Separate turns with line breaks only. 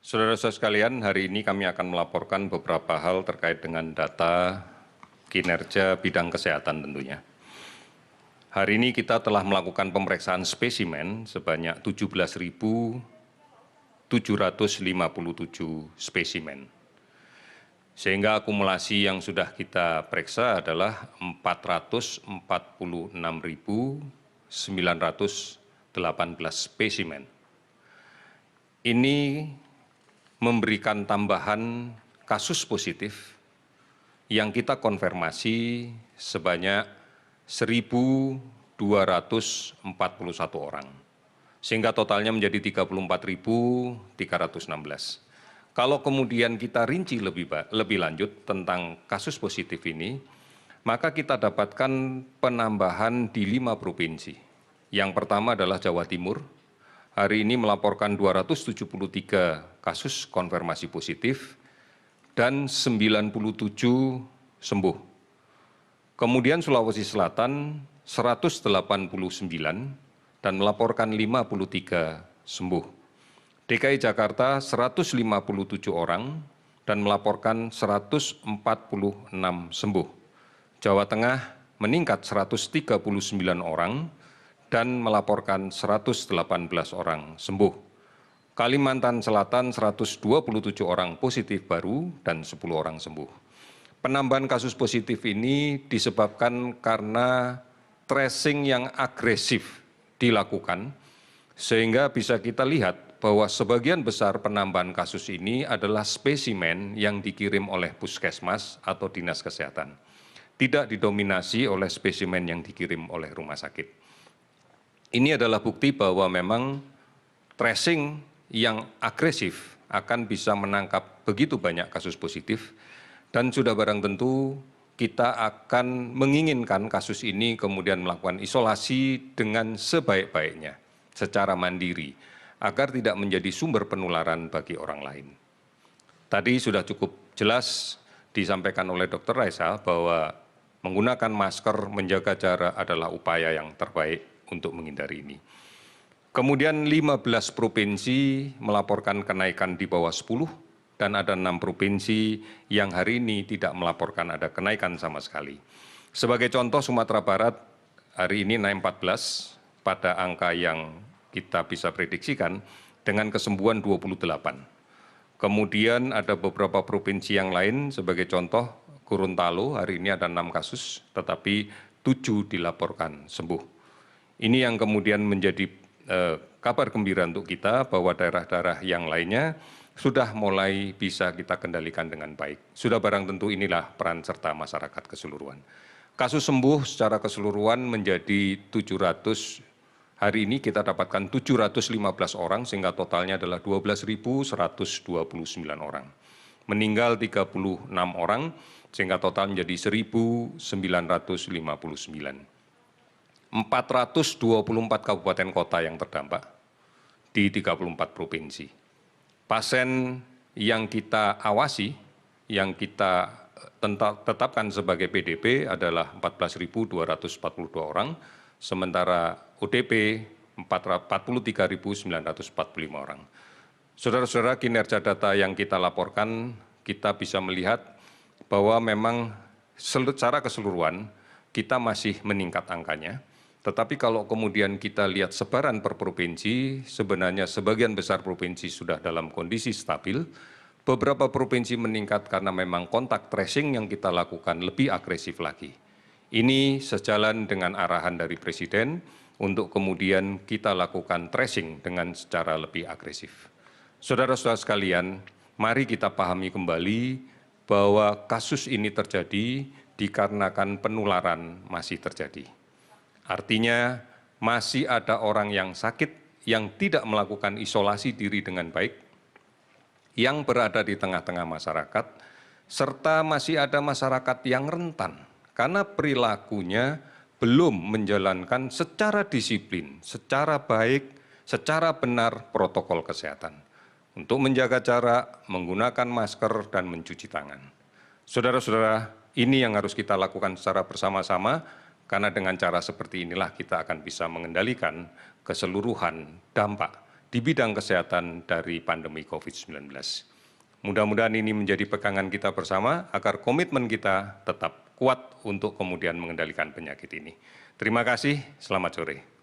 Saudara-saudara sekalian, hari ini kami akan melaporkan beberapa hal terkait dengan data kinerja bidang kesehatan tentunya. Hari ini kita telah melakukan pemeriksaan spesimen sebanyak 17.757 spesimen. Sehingga akumulasi yang sudah kita periksa adalah 446.918 spesimen. Ini memberikan tambahan kasus positif yang kita konfirmasi sebanyak 1.241 orang, sehingga totalnya menjadi 34.316. Kalau kemudian kita rinci lebih lanjut tentang kasus positif ini, maka kita dapatkan penambahan di 5 provinsi. Yang pertama adalah Jawa Timur. Hari ini melaporkan 273 kasus konfirmasi positif dan 97 sembuh. Kemudian Sulawesi Selatan 189 dan melaporkan 53 sembuh. DKI Jakarta 157 orang dan melaporkan 146 sembuh. Jawa Tengah meningkat 139 orang dan melaporkan 118 orang sembuh. Kalimantan Selatan 127 orang positif baru dan 10 orang sembuh. Penambahan kasus positif ini disebabkan karena tracing yang agresif dilakukan, sehingga bisa kita lihat bahwa sebagian besar penambahan kasus ini adalah spesimen yang dikirim oleh puskesmas atau dinas kesehatan, tidak didominasi oleh spesimen yang dikirim oleh rumah sakit. Ini adalah bukti bahwa memang tracing yang agresif akan bisa menangkap begitu banyak kasus positif, dan sudah barang tentu kita akan menginginkan kasus ini kemudian melakukan isolasi dengan sebaik-baiknya secara mandiri agar tidak menjadi sumber penularan bagi orang lain. Tadi sudah cukup jelas disampaikan oleh Dr. Raisa bahwa menggunakan masker, menjaga jarak adalah upaya yang terbaik untuk menghindari ini. Kemudian 15 provinsi melaporkan kenaikan di bawah 10 dan ada 6 provinsi yang hari ini tidak melaporkan ada kenaikan sama sekali. Sebagai contoh, Sumatera Barat hari ini naik 14 pada angka yang kita bisa prediksikan dengan kesembuhan 28. Kemudian ada beberapa provinsi yang lain, sebagai contoh Gorontalo hari ini ada 6 kasus tetapi 7 dilaporkan sembuh. Ini yang kemudian menjadi kabar gembira untuk kita bahwa daerah-daerah yang lainnya sudah mulai bisa kita kendalikan dengan baik. Sudah barang tentu inilah peran serta masyarakat keseluruhan. Kasus sembuh secara keseluruhan menjadi 700, hari ini kita dapatkan 715 orang sehingga totalnya adalah 12.129 orang. Meninggal 36 orang sehingga total menjadi 1.959. 424 kabupaten kota yang terdampak di 34 provinsi. Pasien yang kita awasi, yang kita tetapkan sebagai PDP adalah 14.242 orang, sementara ODP 43.945 orang. Saudara-saudara, kinerja data yang kita laporkan, kita bisa melihat bahwa memang secara keseluruhan kita masih meningkat angkanya. Tetapi kalau kemudian kita lihat sebaran per provinsi, sebenarnya sebagian besar provinsi sudah dalam kondisi stabil. Beberapa provinsi meningkat karena memang kontak tracing yang kita lakukan lebih agresif lagi. Ini sejalan dengan arahan dari Presiden untuk kemudian kita lakukan tracing dengan secara lebih agresif. Saudara-saudara sekalian, mari kita pahami kembali bahwa kasus ini terjadi dikarenakan penularan masih terjadi. Artinya masih ada orang yang sakit yang tidak melakukan isolasi diri dengan baik, yang berada di tengah-tengah masyarakat, serta masih ada masyarakat yang rentan karena perilakunya belum menjalankan secara disiplin, secara baik, secara benar protokol kesehatan untuk menjaga jarak, menggunakan masker, dan mencuci tangan. Saudara-saudara, ini yang harus kita lakukan secara bersama-sama, karena dengan cara seperti inilah kita akan bisa mengendalikan keseluruhan dampak di bidang kesehatan dari pandemi COVID-19. Mudah-mudahan ini menjadi pegangan kita bersama agar komitmen kita tetap kuat untuk kemudian mengendalikan penyakit ini. Terima kasih, selamat sore.